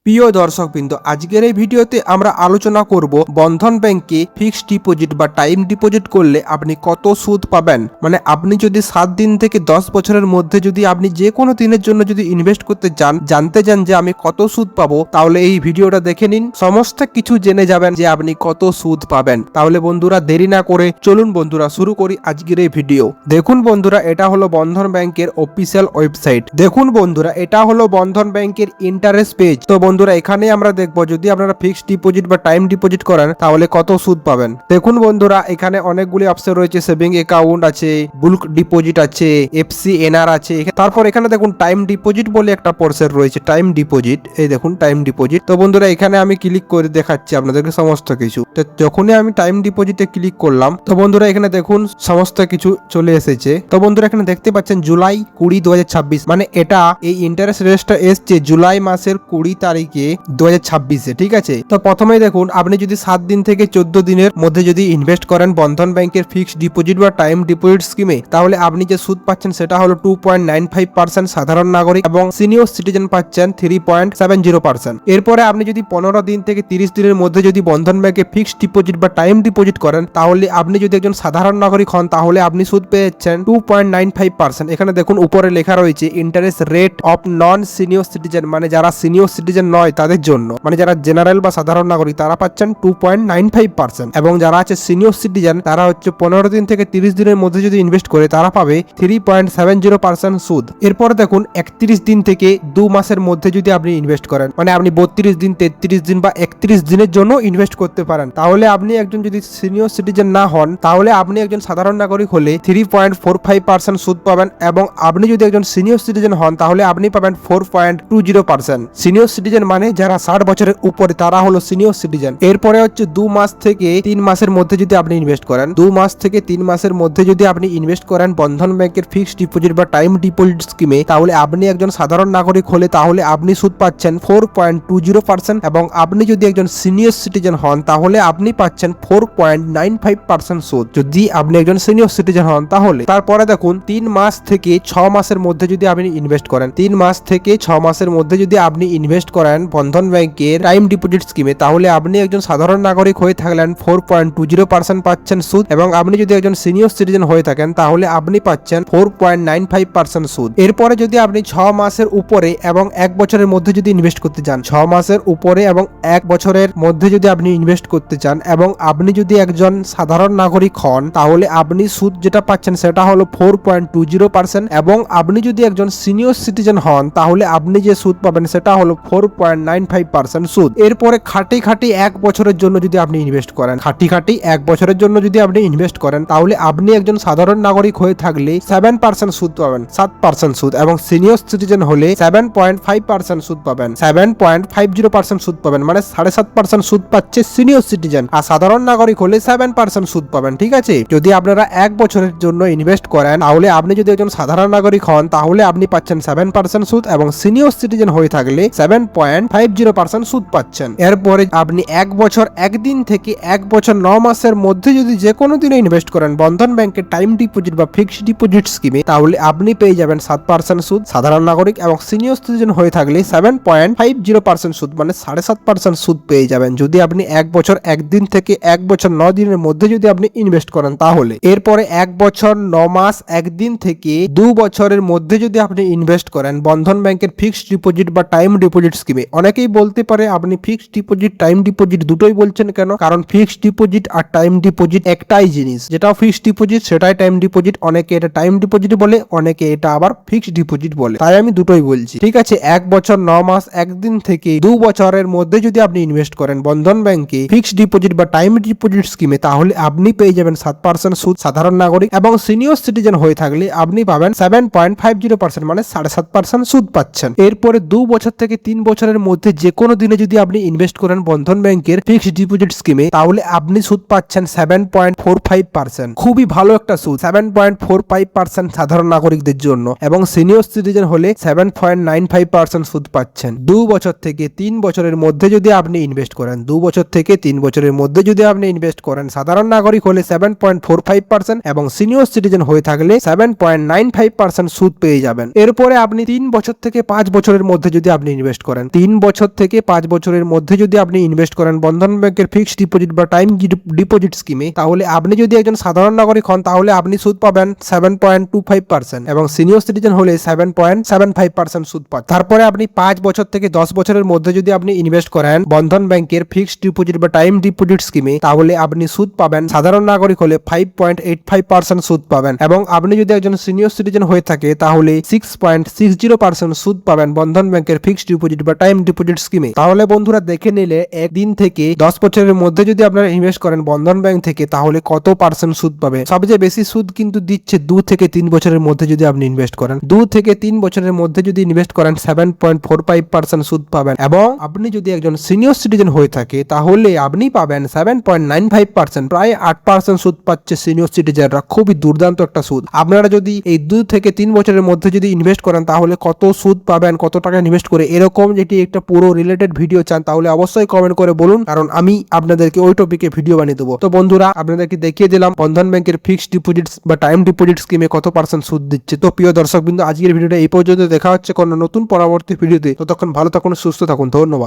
প্রিয় দর্শকবৃন্দ, আজকের এই ভিডিওতে আমরা আলোচনা করব বন্ধন ব্যাংকে ফিক্সড ডিপোজিট বা টাইম ডিপোজিট করলে আপনি কত সুদ পাবেন। মানে আপনি যদি 7 দিন থেকে 10 বছরের মধ্যে যদি আপনি যে কোনো দিনের জন্য যদি ইনভেস্ট করতে চান, জানতে চান যে আমি কত সুদ পাবো, তাহলে এই ভিডিওটা দেখে নিন। সমস্ত কিছু জেনে যাবেন যে আপনি কত সুদ পাবেন। তাহলে বন্ধুরা দেরি না করে চলুন বন্ধুরা শুরু করি আজকের এই ভিডিও। দেখুন বন্ধুরা, এটা হলো বন্ধন ব্যাংকের অফিসিয়াল ওয়েবসাইট। দেখুন বন্ধুরা, এটা হলো বন্ধন ব্যাংকের ইন্টারেস্ট পেজ। তো বন্ধুরা এখানে আমরা দেখবো যদি আপনারা ফিক্সড ডিপোজিট বা টাইম ডিপোজিট করেন তাহলে কত সুদ পাবেন। দেখুন বন্ধুরা, এখানে অনেকগুলি অপশন রয়েছে। সেভিং অ্যাকাউন্ট আছে, বুলক ডিপোজিট আছে, FCNR আছে। তারপর এখানে দেখুন টাইম ডিপোজিট বলে একটা পোর্শন রয়েছে, টাইম ডিপোজিট। এই দেখুন টাইম ডিপোজিট। তো বন্ধুরা এখানে আমি ক্লিক করে দেখাচ্ছি আপনাদেরকে সমস্ত কিছু। তো যখনই আমি টাইম ডিপোজিটে ক্লিক করলাম, তো বন্ধুরা এখানে দেখুন সমস্ত কিছু চলে এসেছে। তো বন্ধুরা এখানে দেখতে পাচ্ছেন জুলাই 20, 2026, মানে এটা এই ইন্টারেস্ট রেটটা এসছে জুলাই মাসের 20 তারিখে 2026-এ। ঠিক আছে। তো প্রথমেই দেখুন আপনি যদি 7 দিন থেকে 14 দিনের মধ্যে যদি ইনভেস্ট করেন বন্ধন ব্যাংকের ফিক্সড ডিপোজিট বা টাইম ডিপোজিট স্কিমে, তাহলে আপনি যে সুদ পাচ্ছেন সেটা হলো 2.95% সাধারণ নাগরিক এবং সিনিয়র সিটিজেন পাচ্ছেন 3.70%। এরপরে আপনি যদি 15 দিন থেকে 30 দিনের মধ্যে যদি বন্ধন ব্যাংকে ফিক্সড ডিপোজিট বা টাইম ডিপোজিট করেন, তাহলে আপনি যদি একজন সাধারণ নাগরিক হন তাহলে আপনি সুদ পেয়েছেন 2.95%। এখানে দেখুন উপরে লেখা রয়েছে interest rate of non senior citizen, মানে যারা সিনিয়র সিটিজেন নয় তাদের জন্য, মানে যারা জেনারেল বা সাধারণ নাগরিক তারা পাচ্ছেন 2.95%, এবং যারা আছে সিনিয়র সিটিজেন তারা হচ্ছে 15 দিন থেকে 30 দিনের মধ্যে যদি ইনভেস্ট করে তারা পাবে 3.70% সুদ। এরপর দেখুন 31 দিন থেকে 2 মাসের মধ্যে যদি আপনি ইনভেস্ট করেন, মানে আপনি 32 দিন, 33 দিন বা 31 দিনের জন্য ইনভেস্ট করতে পারেন, তাহলে আপনি একজন যদি সিনিয়র সিটিজেন না হন তাহলে আপনি একজন সাধারণ নাগরিক হলে 3.45% সুদ পাবেন, এবং আপনি যদি একজন সিনিয়র সিটিজেন হন তাহলে আপনি পাবেন 4.20%। সিনিয়র সিটিজেন মানে যারা 60 বছরের উপরে তারা হলো সিনিয়র সিটিজেন। এরপরে হচ্ছে 2 মাস থেকে 3 মাসের মধ্যে যদি আপনি ইনভেস্ট করেন, 2 মাস থেকে 3 মাসের মধ্যে যদি আপনি ইনভেস্ট করেন বন্ধন ব্যাংকের ফিক্সড ডিপোজিট বা টাইম ডিপোজিট স্কিমে, তাহলে আপনি একজন সাধারণ নাগরিক হলে তাহলে আপনি সুদ পাচ্ছেন 4.20%, এবং আপনি যদি একজন সিনিয়র সিটিজেন হন তাহলে আপনি পাচ্ছেন 4.95% সুদ, যদি আপনি একজন সিনিয়র সিটিজেন হন তাহলে। তারপরে দেখুন 3 মাস থেকে 6 মাসের মধ্যে যদি আপনি ইনভেস্ট করেন, 3 মাস থেকে 6 মাসের মধ্যে যদি আপনি ইনভেস্ট করেন বন্ধন ব্যাংকের টাইম ডিপোজিট স্কিমে, তাহলে আপনি একজন সাধারণ নাগরিক হয়ে থাকলেন 4.20% পাচ্ছেন সুদ, এবং আপনি যদি একজন সিনিয়র সিটিজেন হয়ে থাকেন তাহলে আপনি পাচ্ছেন 4.95% সুদ। এরপরে যদি আপনি 6 মাসের উপরে এবং 1 বছরের মধ্যে যদি ইনভেস্ট করতে চান, 6 মাসের উপরে এবং 1 বছরের মধ্যে যদি আপনি ইনভেস্ট করতে চান, এবং আপনি যদি একজন সাধারণ নাগরিক হন তাহলে আপনি সুদ যেটা পাচ্ছেন সেটা হলো 4.20%, এবং আপনি যদি একজন সিনিয়র সিটিজেন হন তাহলে আপনি যে সুদ পাবেন সেটা হলো 4.95% সুদ। এরপরে খাটি 1 বছরের জন্য যদি আপনি ইনভেস্ট করেন, খাটি 1 বছরের জন্য যদি আপনি ইনভেস্ট করেন তাহলে আপনি একজন সাধারণ নাগরিক হয়ে থাকলে 7% সুদ পাবেন, 7% সুদ, এবং সিনিয়র সিটিজেন হলে 7.5% সুদ পাবেন, 7.50% সুদ পাবেন, মানে 7.5% সুদ পাচ্ছে সিনিয়র সিটিজেন, আর সাধারণ নাগরিক হলে 7% সুদ পাবেন। ঠিক আছে। যদি আপনারা 1 বছরের জন্য ইনভেস্ট করেন তাহলে আপনি যদি একজন সাধারণ নাগরিক হন তাহলে আপনি পাচ্ছেন 7% সুদ, এবং সিনিয়র সিটিজেন হয়ে থাকলে 7.50% সুদ পাচ্ছেন। এরপরে আপনি 1 বছর 1 দিন থেকে 1 বছর 9 মাসের মধ্যে যদি যে কোনো দিনে ইনভেস্ট করেন বন্ধন ব্যাংকের টাইম ডিপোজিট বা ফিক্সড ডিপোজিট স্কিমে, তাহলে আপনি পেয়ে যাবেন 7% সুদ সাধারণ নাগরিক, এবং সিনিয়র সিটিজেন হয়ে থাকলে 7.50% সুদ, মানে 7.5% সুদ পেয়ে যাবেন যদি আপনি 1 বছর 1 দিন থেকে 1 বছর 9 দিনের মধ্যে যদি আপনি ইনভেস্ট করেন তাহলে। এরপরে 1 বছর 9 মাস 1 দিন থেকে 2 বছরের মধ্যে যদি আপনি ইনভেস্ট করেন বন্ধন ব্যাংকের ফিক্সড ডিপোজিট বা টাইম ডিপোজিট স্কিমে, অনেকেই বলতে পারে আপনি ফিক্সড ডিপোজিট টাইম ডিপোজিট দুটোই বলছেন কেন? কারণ ফিক্সড ডিপোজিট আর টাইম ডিপোজিট একটাই জিনিস, যেটা ফিক্সড ডিপোজিট সেটাই টাইম ডিপোজিট। অনেকে এটা টাইম ডিপোজিট বলে, অনেকে এটা আবার ফিক্সড ডিপোজিট বলে, তাই আমি দুটোই বলছি। ঠিক আছে। 1 বছর 9 মাস 1 দিন থেকে 2 বছরের মধ্যে যদি আপনি ইনভেস্ট করেন বন্ধন ব্যাংকে ফিক্সড ডিপোজিট বা টাইম ডিপোজিট স্কিমে, তাহলে আপনি পেয়ে যাবেন 7% সুদ সাধারণ নাগরিক, এবং সিনিয়র সিটিজেন হয়ে থাকলে আপনি পাবেন 7.50%, মানে 7.5% সুদ পাচ্ছেন। এরপরে 2 বছর থেকে 3 বছরের মধ্যে যে কোনো দিনে যদি আপনি ইনভেস্ট করেন বন্ধন ব্যাংকের ফিক্সড ডিপোজিট স্কিমে, তাহলে আপনি সুদ পাচ্ছেন 7.45%। খুবই ভালো একটা সুদ, 7.45% সাধারণ নাগরিকদের জন্য, এবং সিনিয়র সিটিজেন হলে 7.95% সুদ পাচ্ছেন। 2 বছর থেকে 3 বছরের মধ্যে যদি আপনি ইনভেস্ট করেন, 2 বছর থেকে 3 বছরের মধ্যে যদি আপনি ইনভেস্ট করেন সাধারণ নাগরিক হলে 7.45%, এবং সিনিয়র সিটিজেন হয়ে থাকলে 7.95% সুদ পেয়ে যাবেন। এরপরে আপনি 3 বছর থেকে 5 বছরের মধ্যে যদি আপনি ইনভেস্ট করেন, 3 বছর থেকে 5 বছরের মধ্যে যদি আপনি ইনভেস্ট করেন বন্ধন ব্যাংকের ফিক্সড ডিপোজিট বা টাইম ডিপোজিট স্কিমে, তাহলে আপনি যদি একজন সাধারণ নাগরিক হন তাহলে আপনি সুদ পাবেন 7.25% এবং সিনিয়র সিটিজেন হলে 7.75% সুদ পান। তারপরে আপনি 5 বছর থেকে 10 বছরের মধ্যে যদি আপনি ইনভেস্ট করেন বন্ধন ব্যাংকের ফিক্সড ডিপোজিট বা টাইম ডিপোজিট স্কিমে, তাহলে আপনি সুদ পাবেন সাধারণ নাগরিক হলে 5.85% সুদ পাবেন এবং আপনি যদি একজন সিনিয়র সিটিজেন হয়ে থাকে তাহলে 6.60% সুদ পাবেন বন্ধন ব্যাংকের ফিক্সড ডিপোজিট বা টাইম ডিপোজিট স্কিমে। তাহলে বন্ধুরা দেখে নিলে একদিন থেকে 10 বছরের মধ্যে যদি আপনারা ইনভেস্ট করেন বন্ধন ব্যাংক থেকে তাহলে কত পার্সেন্ট সুদ পাবে। সবচেয়ে বেশি সুদ কিন্তু দিচ্ছে 2 থেকে 3 বছরের মধ্যে যদি আপনি ইনভেস্ট করেন। 2 থেকে 3 বছরের মধ্যে যদি ইনভেস্ট করেন 7.45% সুদ পাবেন এবং আপনি যদি একজন সিনিয়র সিটিজেন হয়ে থাকে তাহলে আপনি পাবেন 7.95%, প্রায় 8% সুদ পাচ্ছে সিনিয়র সিটিজেনরা। খুবই দুর্দান্ত একটা সুদ। আপনারা যদি এই 2 থেকে 3 বছরের মধ্যে যদি ইনভেস্ট করেন তাহলে কত সুদ পাবেন, কত টাকা ইনভেস্ট করে, এরকম যেটি একটা পুরো রিলেটেড ভিডিও চান তাহলে অবশ্যই কমেন্ট করে বলুন, কারণ আমি আপনাদেরকে ওই টপিকে ভিডিও বানিয়ে দেবো। তো বন্ধুরা আপনাদেরকে দেখিয়ে দিলাম বন্ধন ব্যাংকের ফিক্সড ডিপোজিট বা টাইম ডিপোজিট স্কিমে কত পার্সেন্ট সুদ দিচ্ছে। তো প্রিয় দর্শক বিন্দু, আজকের ভিডিওটা এই পর্যন্ত। দেখা হচ্ছে কোনো নতুন পরবর্তী ভিডিওতে। ততক্ষণ ভালো থাকুন, সুস্থ থাকুন, ধন্যবাদ।